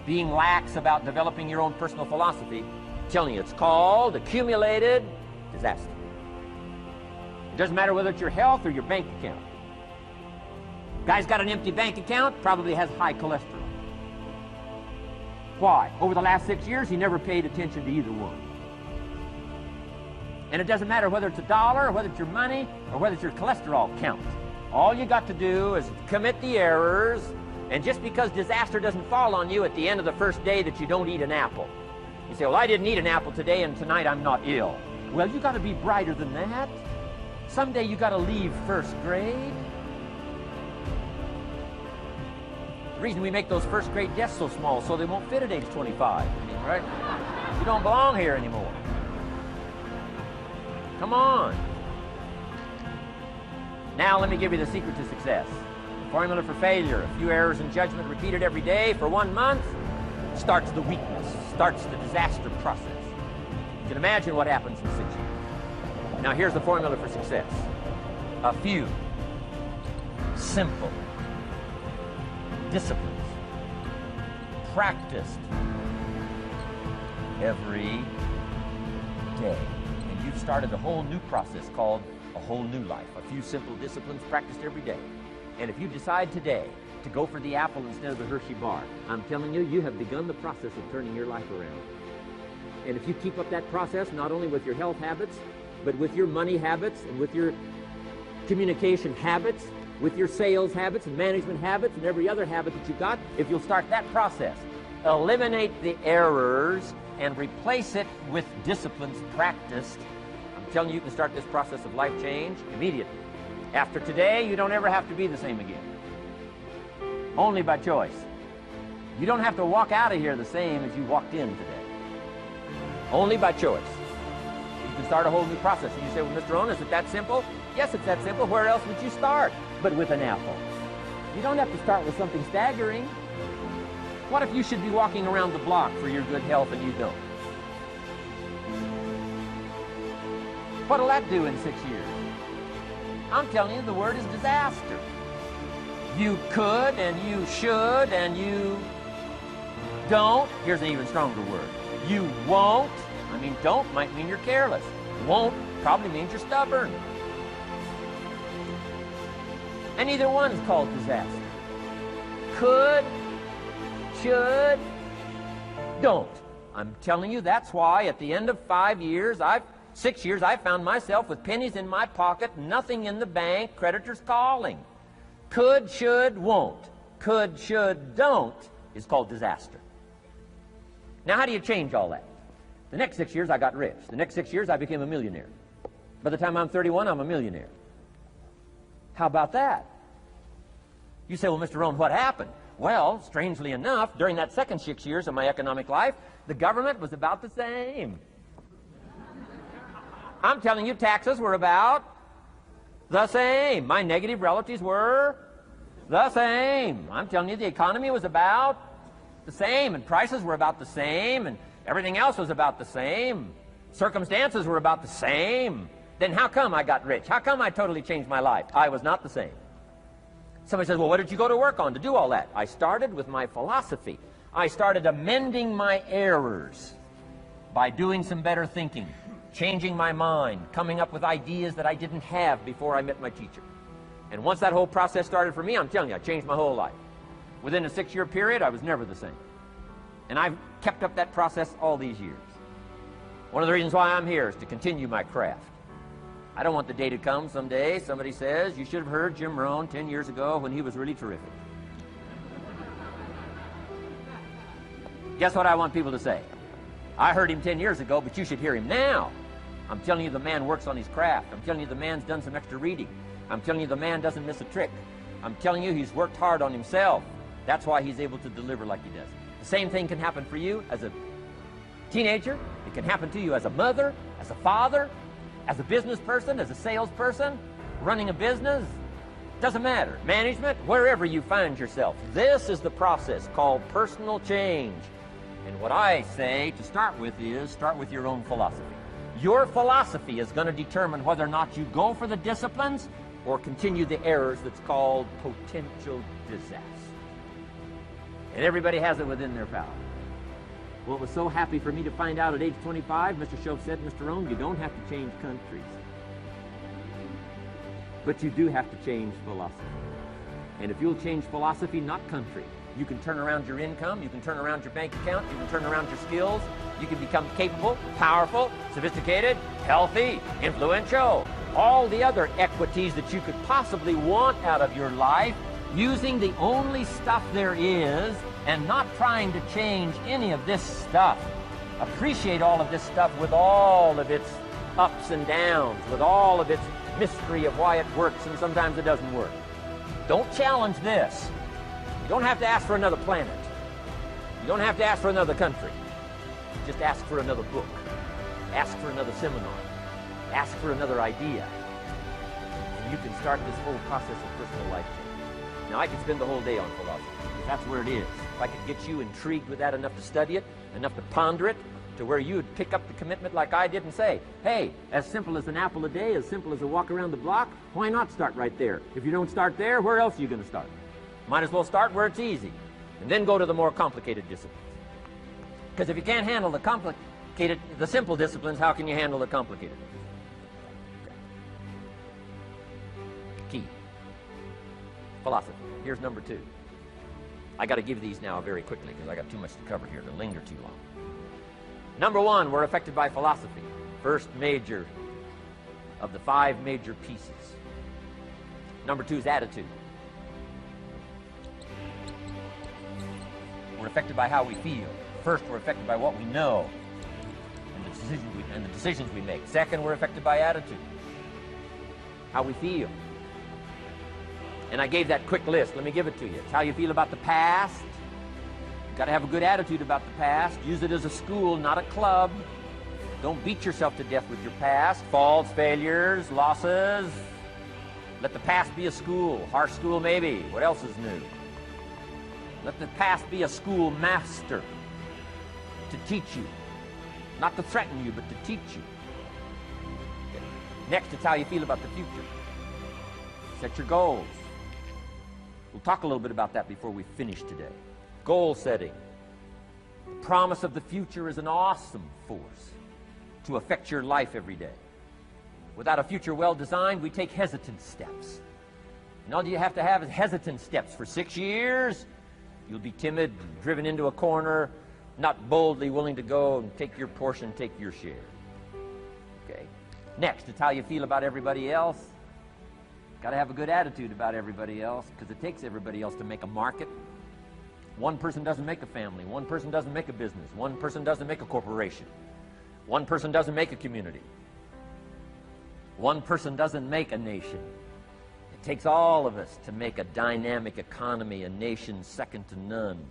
being lax about developing your own personal philosophy. I'm telling you, it's called accumulated disaster. It doesn't matter whether it's your health or your bank account. Guy's got an empty bank account, probably has high cholesterol. Why? Over the last 6 years, he never paid attention to either one. And it doesn't matter whether it's a dollar, or whether it's your money, or whether it's your cholesterol count. All you got to do is commit the errors, and just because disaster doesn't fall on you at the end of the first day that you don't eat an apple. You say, well, I didn't eat an apple today, and tonight I'm not ill. Well, you got to be brighter than that. Someday you got to leave first grade. The reason we make those first grade desks so small so they won't fit at age 25, right? You don't belong here anymore. Come on. Now let me give you the secret to success. The formula for failure: a few errors in judgment repeated every day for 1 month starts the weakness, starts the disaster process. You can imagine what happens in 6 years. Now here's the formula for success: a few simple disciplines practiced every day. And you've started a whole new process called a whole new life. A few simple disciplines practiced every day. And if you decide today to go for the apple instead of the Hershey bar, I'm telling you, you have begun the process of turning your life around. And if you keep up that process, not only with your health habits, but with your money habits and with your communication habits, with your sales habits and management habits and every other habit that you got, if you'll start that process, eliminate the errors and replace it with disciplines practiced, I'm telling you, you can start this process of life change immediately. After today, you don't ever have to be the same again. Only by choice. You don't have to walk out of here the same as you walked in today. Only by choice. You can start a whole new process. And you say, well, Mr. Rohn, is it that simple? Yes, it's that simple. Where else would you start? But with an apple. You don't have to start with something staggering. What if you should be walking around the block for your good health and you don't? What'll that do in 6 years? I'm telling you, the word is disaster. You could and you should and you don't. Here's an even stronger word. You won't. I mean, don't might mean you're careless. Won't probably means you're stubborn. And either one is called disaster. Could, should, don't. I'm telling you, that's why at the end of 6 years, I found myself with pennies in my pocket, nothing in the bank, creditors calling. Could, should, won't. Could, should, don't is called disaster. Now, how do you change all that? The next 6 years, I got rich. The next 6 years, I became a millionaire. By the time I'm 31, I'm a millionaire. How about that? You say, well, Mr. Rohn, what happened? Well, strangely enough, during that second 6 years of my economic life, the government was about the same. I'm telling you, taxes were about the same. My negative relatives were the same. I'm telling you, the economy was about the same, and prices were about the same, and everything else was about the same. Circumstances were about the same. Then how come I got rich? How come I totally changed my life? I was not the same. Somebody says, well, what did you go to work on to do all that? I started with my philosophy. I started amending my errors by doing some better thinking, changing my mind, coming up with ideas that I didn't have before I met my teacher. And once that whole process started for me, I'm telling you, I changed my whole life. Within a 6-year period, I was never the same. And I've kept up that process all these years. One of the reasons why I'm here is to continue my craft. I don't want the day to come someday somebody says, you should have heard Jim Rohn 10 years ago when he was really terrific. Guess what I want people to say? I heard him 10 years ago, but you should hear him now. I'm telling you the man works on his craft. I'm telling you the man's done some extra reading. I'm telling you the man doesn't miss a trick. I'm telling you he's worked hard on himself. That's why he's able to deliver like he does. The same thing can happen for you as a teenager. It can happen to you as a mother, as a father, as a business person, as a salesperson, running a business. Doesn't matter. Management, wherever you find yourself. This is the process called personal change. And what I say to start with is start with your own philosophy. Your philosophy is going to determine whether or not you go for the disciplines or continue the errors that's called potential disaster. And everybody has it within their power. Well, it was so happy for me to find out at age 25, Mr. Shoaff said, Mr. Rohn, you don't have to change countries. But you do have to change philosophy. And if you'll change philosophy, not country, you can turn around your income, you can turn around your bank account, you can turn around your skills, you can become capable, powerful, sophisticated, healthy, influential, all the other equities that you could possibly want out of your life, using the only stuff there is and not trying to change any of this stuff. Appreciate all of this stuff with all of its ups and downs, with all of its mystery of why it works and sometimes it doesn't work. Don't challenge this. You don't have to ask for another planet. You don't have to ask for another country. Just ask for another book. Ask for another seminar. Ask for another idea. And you can start this whole process of personal life change. Now, I could spend the whole day on philosophy. That's where it is. If I could get you intrigued with that enough to study it, enough to ponder it, to where you would pick up the commitment like I did and say, hey, as simple as an apple a day, as simple as a walk around the block, why not start right there? If you don't start there, where else are you going to start? Might as well start where it's easy, and then go to the more complicated disciplines. Because if you can't handle the simple disciplines, how can you handle the complicated? Key. Philosophy. Here's number 2. I got to give these now very quickly because I got too much to cover here to linger too long. Number 1, we're affected by philosophy. First major of the 5 major pieces. Number 2 is attitude. We're affected by how we feel. First, we're affected by what we know and the decisions we make. Second, we're affected by attitude, how we feel. And I gave that quick list. Let me give it to you. It's how you feel about the past. You've got to have a good attitude about the past. Use it as a school, not a club. Don't beat yourself to death with your past. Faults, failures, losses. Let the past be a school. Harsh school, maybe. What else is new? Let the past be a school master to teach you. Not to threaten you, but to teach you. Okay. Next, it's how you feel about the future. Set your goals. We'll talk a little bit about that before we finish today. Goal setting. The promise of the future is an awesome force to affect your life every day. Without a future well designed, we take hesitant steps. And all you have to have is hesitant steps for 6 years. You'll be timid, driven into a corner, not boldly willing to go and take your portion, take your share. Okay. Next, it's how you feel about everybody else. Got to have a good attitude about everybody else because it takes everybody else to make a market. One person doesn't make a family. One person doesn't make a business. One person doesn't make a corporation. One person doesn't make a community. One person doesn't make a nation. It takes all of us to make a dynamic economy, a nation second to none.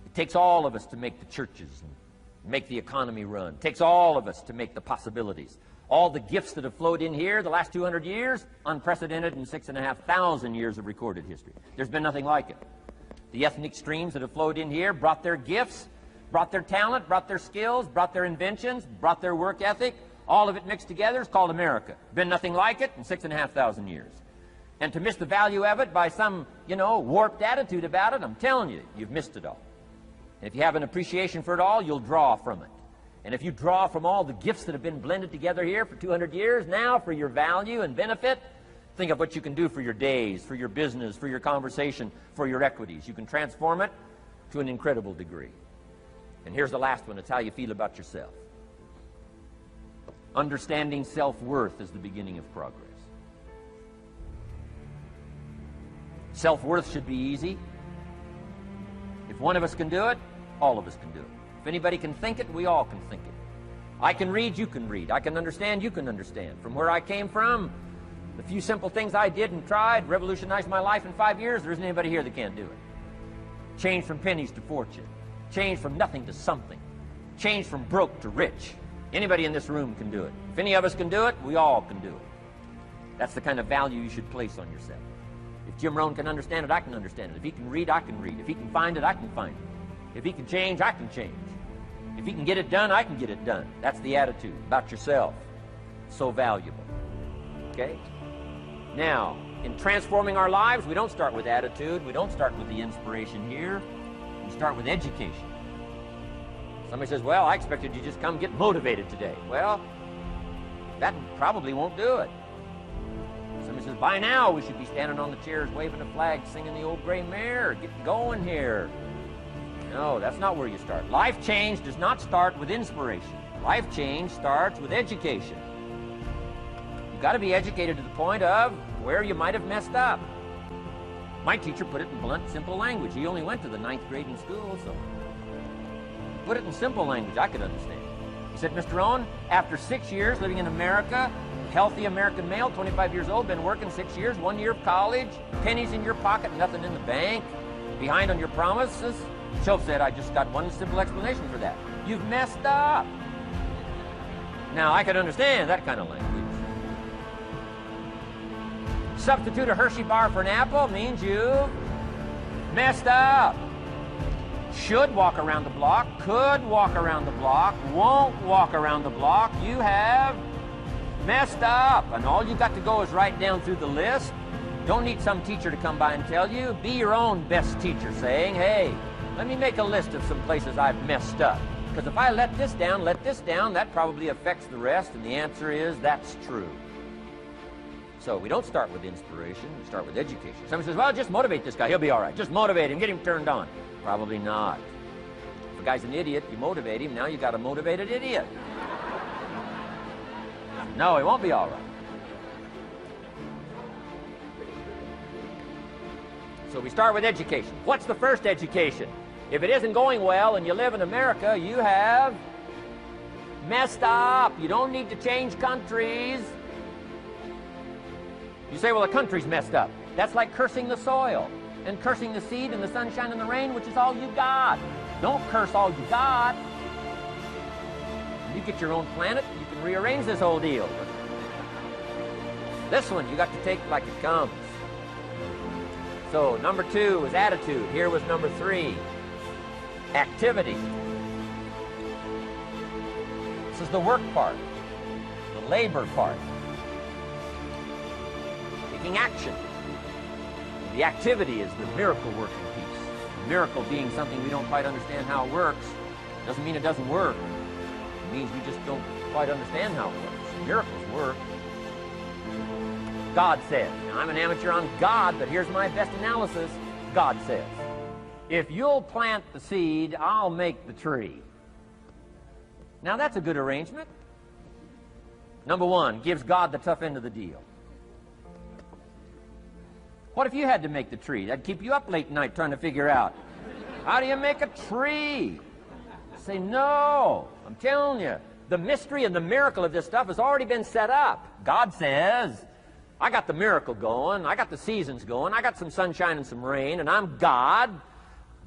It takes all of us to make the churches and make the economy run. It takes all of us to make the possibilities. All the gifts that have flowed in here the last 200 years, unprecedented in 6,500 years of recorded history. There's been nothing like it. The ethnic streams that have flowed in here brought their gifts, brought their talent, brought their skills, brought their inventions, brought their work ethic. All of it mixed together is called America. Been nothing like it in 6,500 years. And to miss the value of it by some, warped attitude about it, I'm telling you, you've missed it all. And if you have an appreciation for it all, you'll draw from it. And if you draw from all the gifts that have been blended together here for 200 years, now for your value and benefit, think of what you can do for your days, for your business, for your conversation, for your equities. You can transform it to an incredible degree. And here's the last one. It's how you feel about yourself. Understanding self-worth is the beginning of progress. Self-worth should be easy. If one of us can do it, all of us can do it. If anybody can think it, we all can think it. I can read, you can read. I can understand, you can understand. From where I came from, the few simple things I did and tried revolutionized my life in 5 years. There isn't anybody here that can't do it. Change from pennies to fortune. Change from nothing to something. Change from broke to rich. Anybody in this room can do it. If any of us can do it, we all can do it. That's the kind of value you should place on yourself. If Jim Rohn can understand it, I can understand it. If he can read, I can read. If he can find it, I can find it. If he can change, I can change. If he can get it done, I can get it done. That's the attitude about yourself. So valuable. Okay? Now, in transforming our lives, we don't start with attitude. We don't start with the inspiration here. We start with education. Somebody says, well, I expected you to just come get motivated today. Well, that probably won't do it. Somebody says, by now we should be standing on the chairs, waving a flag, singing the old gray mare, getting going here. No, that's not where you start. Life change does not start with inspiration. Life change starts with education. You've got to be educated to the point of where you might have messed up. My teacher put it in blunt, simple language. He only went to the 9th grade in school, so put it in simple language I could understand. He said, Mr. Rohn, after 6 years living in America, healthy American male, 25 years old, been working 6 years, 1 year of college, pennies in your pocket, nothing in the bank, behind on your promises. Shoaff said, I just got one simple explanation for that. You've messed up. Now, I could understand that kind of language. Substitute a Hershey bar for an apple means you've messed up. Should walk around the block, could walk around the block, won't walk around the block. You have messed up. And all you got to go is write down through the list. Don't need some teacher to come by and tell you. Be your own best teacher, saying, hey, let me make a list of some places I've messed up. Because if I let this down, that probably affects the rest. And the answer is, that's true. So we don't start with inspiration, we start with education. Somebody says, well, just motivate this guy, he'll be all right. Just motivate him, get him turned on. Probably not. If a guy's an idiot, you motivate him, now you got a motivated idiot. No, he won't be all right. So we start with education. What's the first education? If it isn't going well and you live in America, you have messed up. You don't need to change countries. You say, well, the country's messed up. That's like cursing the soil and cursing the seed and the sunshine and the rain, which is all you got. Don't curse all you got. You get your own planet, you can rearrange this whole deal. This one, you got to take it like it comes. So, number 2 was attitude. Here was number 3, activity. This is the work part, the labor part. Taking action. The activity is the miracle working piece. The miracle being something we don't quite understand how it works. Doesn't mean it doesn't work. It means we just don't quite understand how it works. Miracles work. God says. Now, I'm an amateur on God, but here's my best analysis. God says, if you'll plant the seed, I'll make the tree. Now, that's a good arrangement. Number 1, gives God the tough end of the deal. What if you had to make the tree? That'd keep you up late at night trying to figure out, how do you make a tree? Say, no. I'm telling you, the mystery and the miracle of this stuff has already been set up. God says, I got the miracle going, I got the seasons going, I got some sunshine and some rain, and I'm God.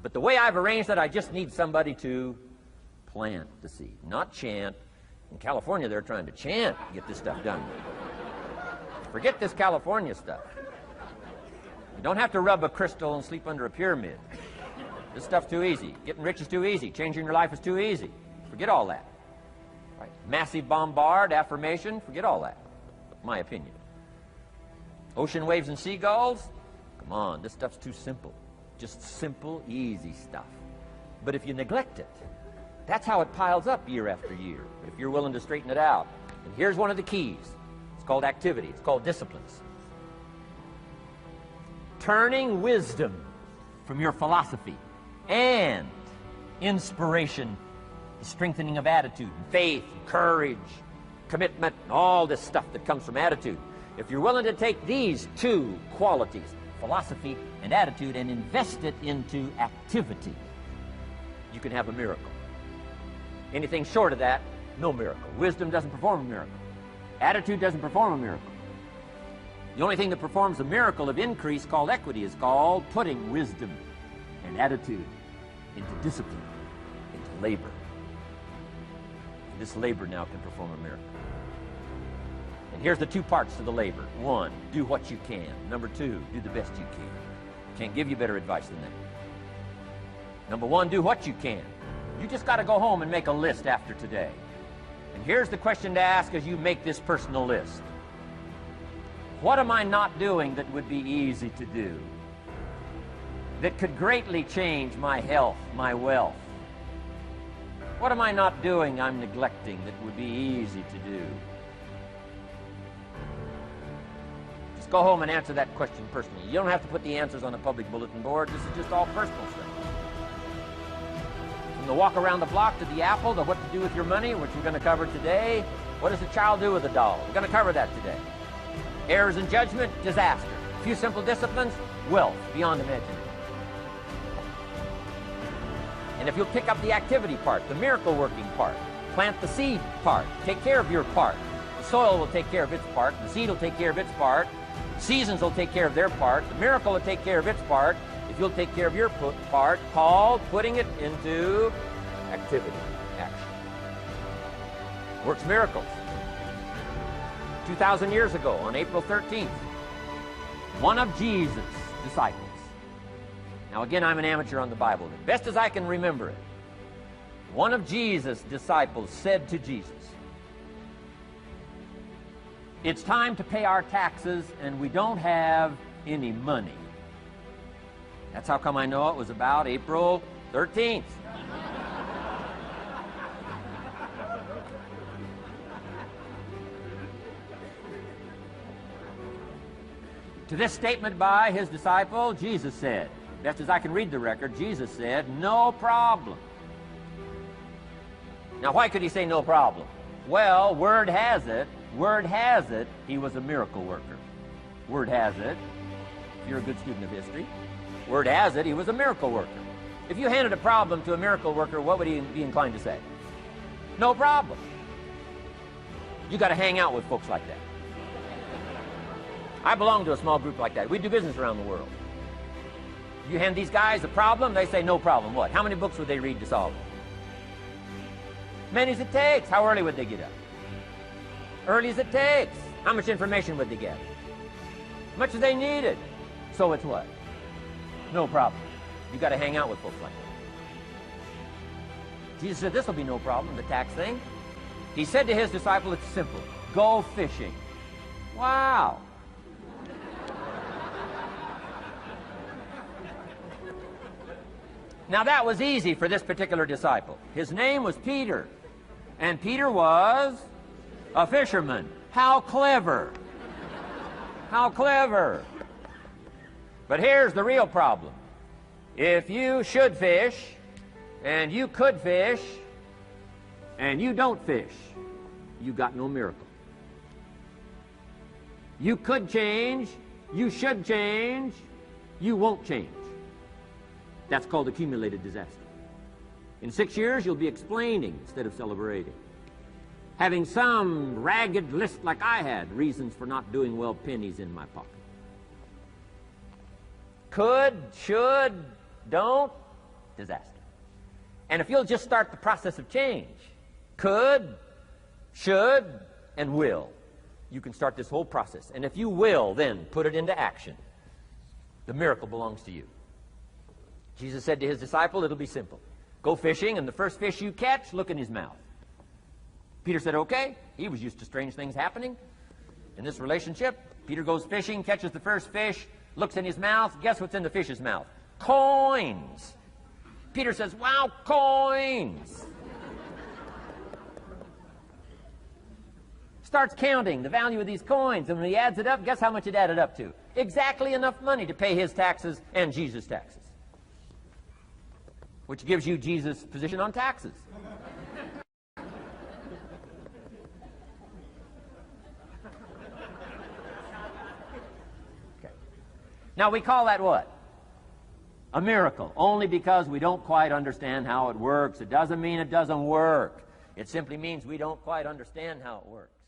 But the way I've arranged that, I just need somebody to plant the seed, not chant. In California, they're trying to chant to get this stuff done. Forget this California stuff. You don't have to rub a crystal and sleep under a pyramid. This stuff's too easy. Getting rich is too easy. Changing your life is too easy. Forget all that. Right? Massive bombard, affirmation, forget all that. My opinion. Ocean waves and seagulls? Come on, this stuff's too simple. Just simple, easy stuff. But if you neglect it, that's how it piles up year after year, if you're willing to straighten it out. And here's one of the keys. It's called activity. It's called disciplines. Turning wisdom from your philosophy and inspiration, the strengthening of attitude, faith, courage, commitment, and all this stuff that comes from attitude. If you're willing to take these two qualities, philosophy and attitude, and invest it into activity, you can have a miracle. Anything short of that, no miracle. Wisdom doesn't perform a miracle. Attitude doesn't perform a miracle. The only thing that performs a miracle of increase called equity is called putting wisdom and attitude into discipline, into labor. And this labor now can perform a miracle. And here's the two parts to the labor. One, do what you can. Number two, do the best you can. Can't give you better advice than that. Number one, do what you can. You just got to go home and make a list after today. And here's the question to ask as you make this personal list. What am I not doing that would be easy to do? That could greatly change my health, my wealth? What am I not doing I'm neglecting that would be easy to do? Just go home and answer that question personally. You don't have to put the answers on a public bulletin board. This is just all personal stuff. From the walk around the block to the apple to what to do with your money, which we're going to cover today. What does a child do with a doll? We're going to cover that today. Errors in judgment, disaster. A few simple disciplines, wealth beyond imagining. And if you'll pick up the activity part, the miracle working part, plant the seed part, take care of your part. The soil will take care of its part. The seed will take care of its part. Seasons will take care of their part. The miracle will take care of its part. If you'll take care of your part, called putting it into activity, action. Works miracles. 2,000 years ago, on April 13th, one of Jesus' disciples. Now again, I'm an amateur on the Bible. As best as I can remember it, one of Jesus' disciples said to Jesus, "It's time to pay our taxes and we don't have any money." That's how come I know it was about April 13th. To this statement by his disciple, Jesus said, best as I can read the record, Jesus said, "No problem." Now, why could he say no problem? Well, word has it, he was a miracle worker. Word has it, if you're a good student of history, word has it, he was a miracle worker. If you handed a problem to a miracle worker, what would he be inclined to say? No problem. You got to hang out with folks like that. I belong to a small group like that. We do business around the world. You hand these guys a problem, they say no problem. What? How many books would they read to solve it? Many as it takes. How early would they get up? Early as it takes. How much information would they get? Much as they needed. So it's what? No problem. You got to hang out with folks like that. Jesus said this will be no problem, the tax thing. He said to his disciple, it's simple. Go fishing. Wow. Now that was easy for this particular disciple. His name was Peter. And Peter was a fisherman. How clever. How clever. But here's the real problem. If you should fish, and you could fish, and you don't fish, you got no miracle. You could change, you should change, you won't change. That's called accumulated disaster. In 6 years, you'll be explaining instead of celebrating. Having some ragged list like I had, reasons for not doing well, pennies in my pocket. Could, should, don't, disaster. And if you'll just start the process of change, could, should, and will, you can start this whole process. And if you will, then put it into action. The miracle belongs to you. Jesus said to his disciple, it'll be simple. Go fishing, and the first fish you catch, look in his mouth. Peter said, okay. He was used to strange things happening in this relationship. Peter goes fishing, catches the first fish, looks in his mouth. Guess what's in the fish's mouth? Coins. Peter says, wow, coins. Starts counting the value of these coins, and when he adds it up, guess how much it added up to? Exactly enough money to pay his taxes and Jesus' taxes. Which gives you Jesus' position on taxes. Okay. Now we call that what? A miracle, only because we don't quite understand how it works. It doesn't mean it doesn't work. It simply means we don't quite understand how it works.